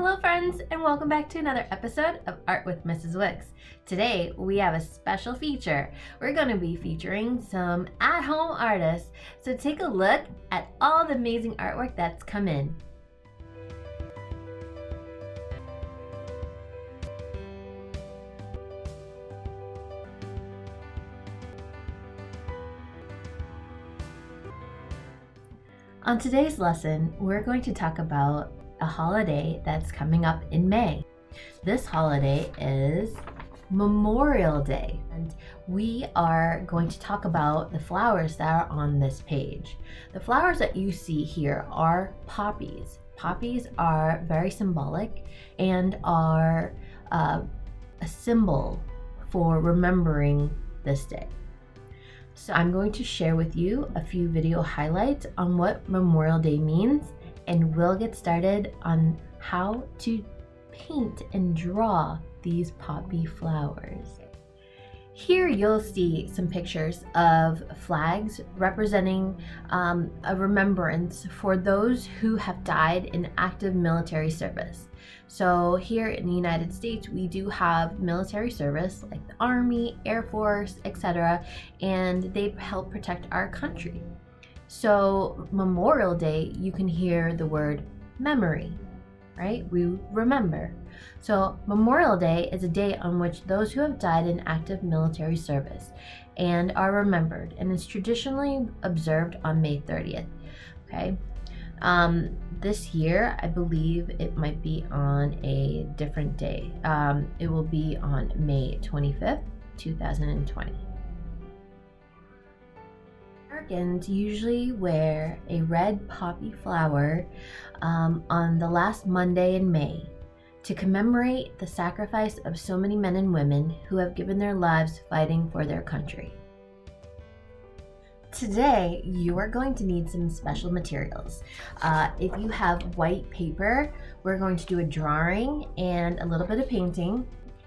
Hello friends, and welcome back to another episode of Art with Mrs. Wicks. Today we have a special feature. We're going to be featuring some at-home artists. So take a look at all the amazing artwork that's come in. On today's lesson, we're going to talk about a holiday that's coming up in May. This holiday is Memorial Day, and we are going to talk about the flowers that are on this page. The flowers that you see here are poppies. Poppies are very symbolic and are a symbol for remembering this day. So I'm going to share with you a few video highlights on what Memorial Day means, and we'll get started on how to paint and draw these poppy flowers. Here you'll see some pictures of flags representing a remembrance for those who have died in active military service. So here in the United States, we do have military service like the Army, Air Force, etc., and they help protect our country. So Memorial Day, you can hear the word memory, right? We remember. So Memorial Day is a day on which those who have died in active military service and are remembered, and is traditionally observed on May 30th, okay? This year, I believe it might be on a different day. It will be on May 25th, 2020. Americans usually wear a red poppy flower on the last Monday in May to commemorate the sacrifice of so many men and women who have given their lives fighting for their country. Today, you are going to need some special materials. If you have white paper, we're going to do a drawing and a little bit of painting.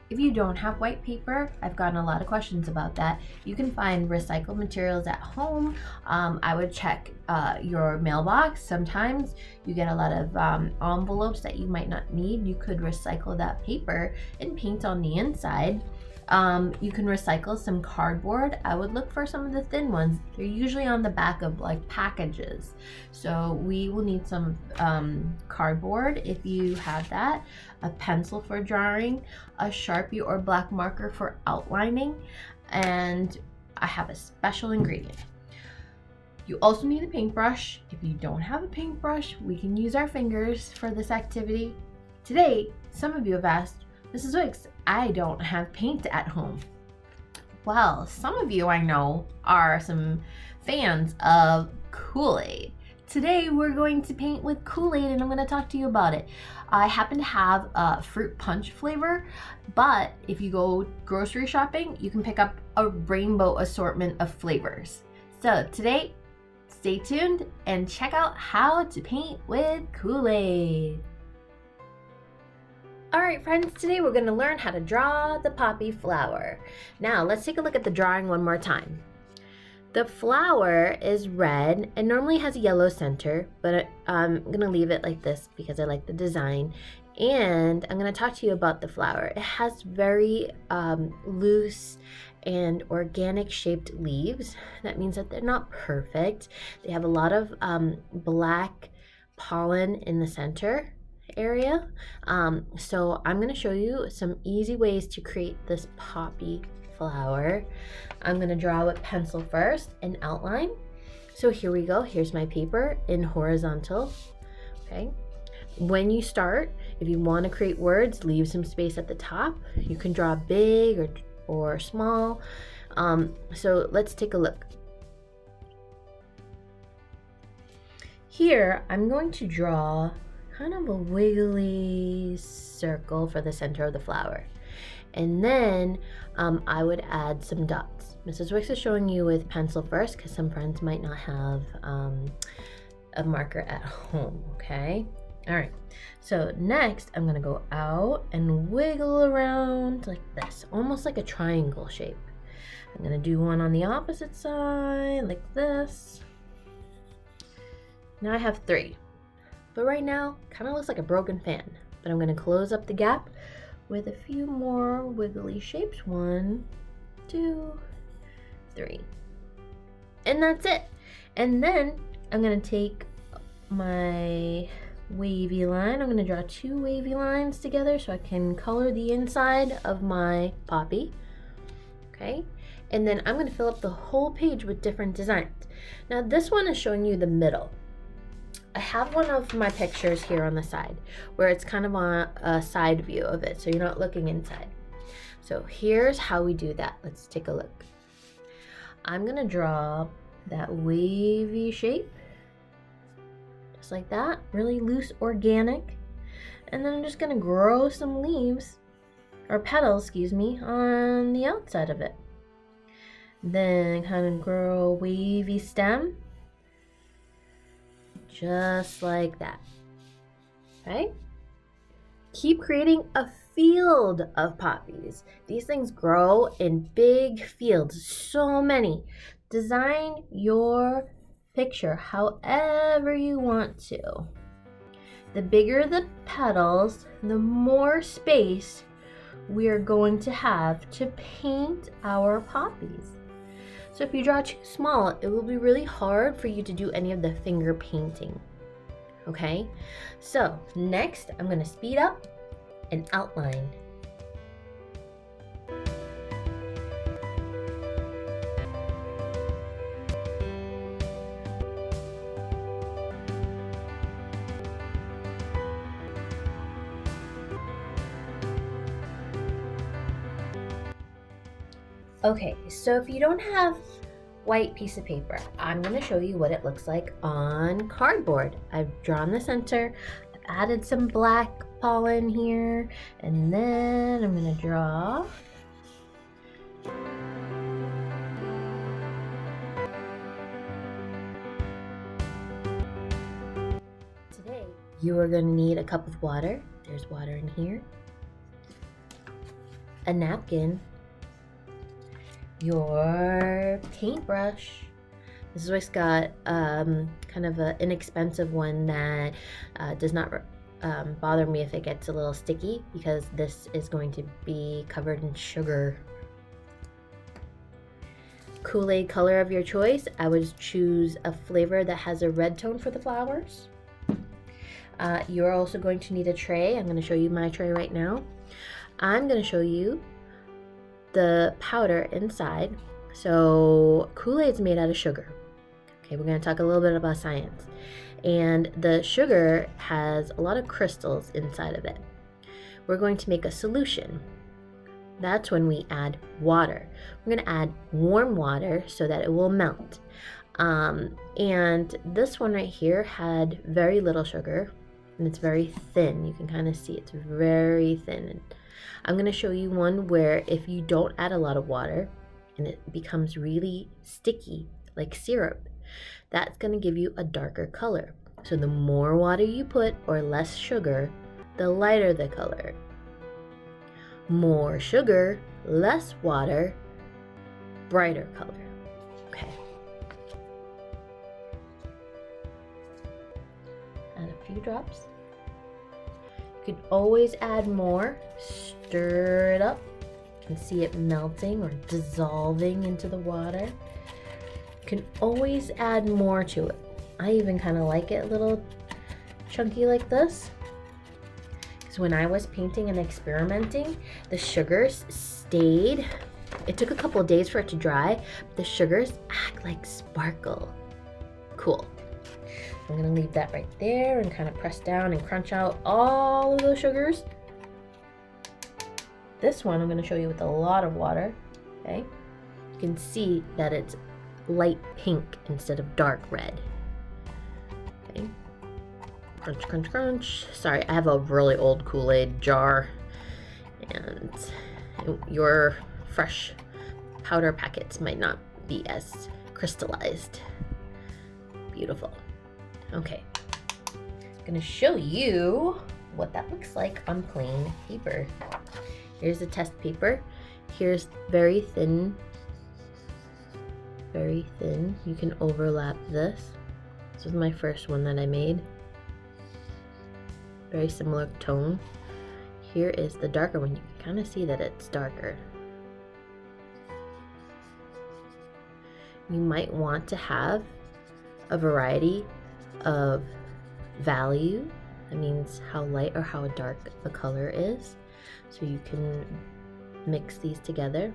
If you don't have white paper, I've gotten a lot of questions about that. You can find recycled materials at home. I would check your mailbox. Sometimes you get a lot of envelopes that you might not need. You could recycle that paper and paint on the inside. You can recycle some cardboard. I would look for some of the thin ones. They're usually on the back of like packages. So we will need some cardboard if you have that, a pencil for drawing, a Sharpie or black marker for outlining, and I have a special ingredient. You also need a paintbrush. If you don't have a paintbrush, we can use our fingers for this activity. Today, some of you have asked, Mrs. Wicks, I don't have paint at home. Well, some of you I know are some fans of Kool-aid. Today we're going to paint with Kool-aid, and I'm going to talk to you about it. I happen to have a fruit punch flavor, but if you go grocery shopping, you can pick up a rainbow assortment of flavors. So today, stay tuned and check out how to paint with Kool-aid. Alright friends, today we're going to learn how to draw the poppy flower. Now let's take a look at the drawing one more time. The flower is red and normally has a yellow center, but I'm going to leave it like this because I like the design. And I'm going to talk to you about the flower. It has very loose and organic shaped leaves. That means that they're not perfect. They have a lot of black pollen in the center area. So I'm going to show you some easy ways to create this poppy flower. I'm going to draw with pencil first and outline. So here we go. Here's my paper in horizontal. Okay. When you start, if you want to create words, leave some space at the top. You can draw big or small. So let's take a look. Here, I'm going to draw kind of a wiggly circle for the center of the flower. And then I would add some dots. Mrs. Wicks is showing you with pencil first because some friends might not have a marker at home, okay? All right, so next I'm gonna go out and wiggle around like this, almost like a triangle shape. I'm gonna do one on the opposite side like this. Now I have 3. But right now, kind of looks like a broken fan. But I'm going to close up the gap with a few more wiggly shapes. 1, 2, 3. And that's it. And then I'm going to take my wavy line. I'm going to draw 2 wavy lines together so I can color the inside of my poppy. Okay. And then I'm going to fill up the whole page with different designs. Now this one is showing you the middle. I have one of my pictures here on the side where it's kind of on a side view of it, so you're not looking inside. So here's how we do that. Let's take a look. I'm going to draw that wavy shape, just like that, really loose, organic. And then I'm just going to grow some leaves, or petals, excuse me, on the outside of it. Then kind of grow a wavy stem, just like that. Okay? Keep creating a field of poppies. These things grow in big fields, so many. Design your picture however you want to. The bigger the petals, the more space we are going to have to paint our poppies. So if you draw too small, it will be really hard for you to do any of the finger painting. Okay? So next, I'm going to speed up and outline. Okay, so if you don't have white piece of paper, I'm going to show you what it looks like on cardboard. I've drawn the center, I've added some black pollen here, and then I'm going to draw today. You are going to need a cup of water. There's water in here, a napkin, your paintbrush. This is what's got kind of an inexpensive one that does not bother me if it gets a little sticky, because this is going to be covered in sugar. Kool-aid color of your choice. I would choose a flavor that has a red tone for the flowers. You're also going to need a tray. I'm going to show you my tray right now. I'm going to show you the powder inside. So Kool-Aid's made out of sugar. Okay, we're going to talk a little bit about science. And the sugar has a lot of crystals inside of it. We're going to make a solution. That's when we add water. We're going to add warm water so that it will melt. And this one right here had very little sugar, and it's very thin. You can kind of see it's very thin. I'm going to show you one where if you don't add a lot of water and it becomes really sticky like syrup, that's going to give you a darker color. So the more water you put or less sugar, the lighter the color. More sugar, less water, brighter color. Okay. Add a few drops. You could always add more. Stir it up. You can see it melting or dissolving into the water. You can always add more to it. I even kind of like it a little chunky like this. Because when I was painting and experimenting, the sugars stayed. It took a couple of days for it to dry, but the sugars act like sparkle. Cool. I'm going to leave that right there and kind of press down and crunch out all of those sugars. This one I'm going to show you with a lot of water. Okay, you can see that it's light pink instead of dark red. Okay, crunch, crunch, crunch. Sorry, I have a really old Kool-Aid jar, and your fresh powder packets might not be as crystallized. Beautiful. Okay, I'm gonna show you what that looks like on plain paper. Here's the test paper. Here's very thin. Very thin. You can overlap this. This was my first one that I made. very similar tone. Here is the darker one. You can kind of see that it's darker. You might want to have a variety of value. That means how light or how dark the color is. So you can mix these together.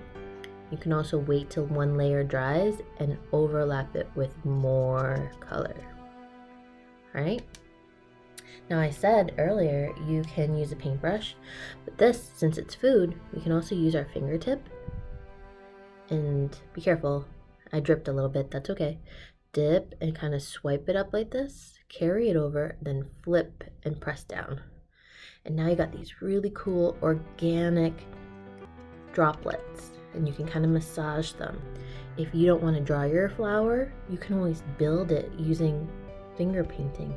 You can also wait till one layer dries and overlap it with more color. All right? Now I said earlier you can use a paintbrush, but this, since it's food, we can also use our fingertip. And be careful, I dripped a little bit, that's okay. Dip and kind of swipe it up like this, carry it over, then flip and press down. And now you got these really cool organic droplets, and you can kind of massage them. If you don't want to draw your flower, you can always build it using finger painting.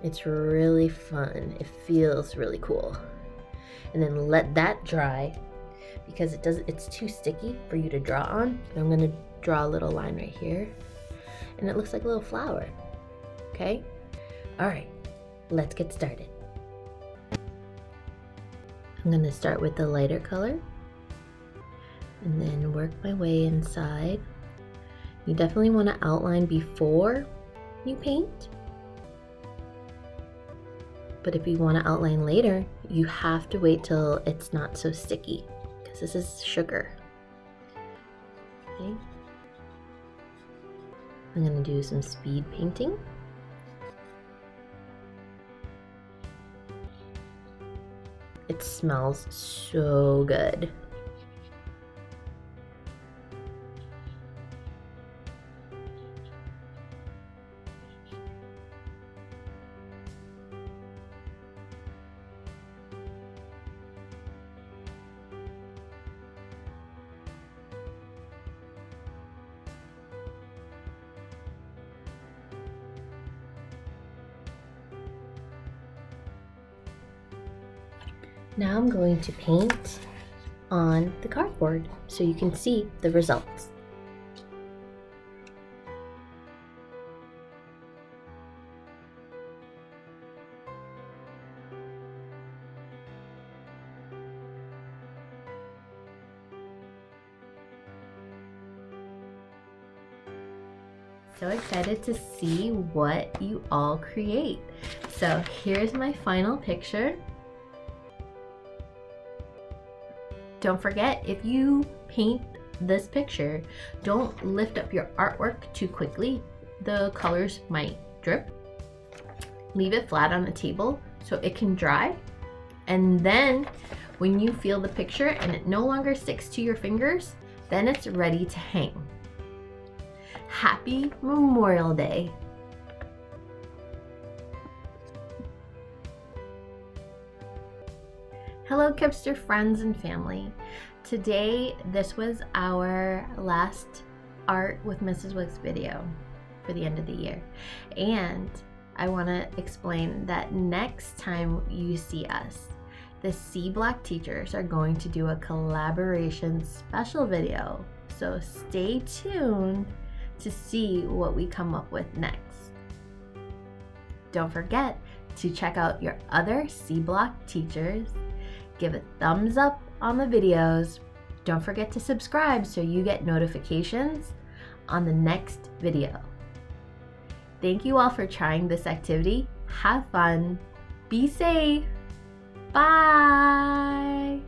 It's really fun. It feels really cool. And then let that dry, because it's too sticky for you to draw on. I'm going to draw a little line right here, and it looks like a little flower. Okay? All right, let's get started. I'm going to start with the lighter color and then work my way inside. You definitely want to outline before you paint. But if you want to outline later, you have to wait till it's not so sticky, because this is sugar. Okay. I'm going to do some speed painting. It smells so good. Now I'm going to paint on the cardboard so you can see the results. So excited to see what you all create. So here's my final picture. Don't forget, if you paint this picture, don't lift up your artwork too quickly. The colors might drip. Leave it flat on the table so it can dry. And then when you feel the picture and it no longer sticks to your fingers, then it's ready to hang. Happy Memorial Day. Hello Kipster friends and family. Today this was our last Art with Mrs. Wicks video for the end of the year. And I want to explain that next time you see us, the C Block teachers are going to do a collaboration special video. So stay tuned to see what we come up with next. Don't forget to check out your other C Block teachers. Give a thumbs up on the videos. Don't forget to subscribe so you get notifications on the next video. Thank you all for trying this activity. Have fun. Be safe. Bye.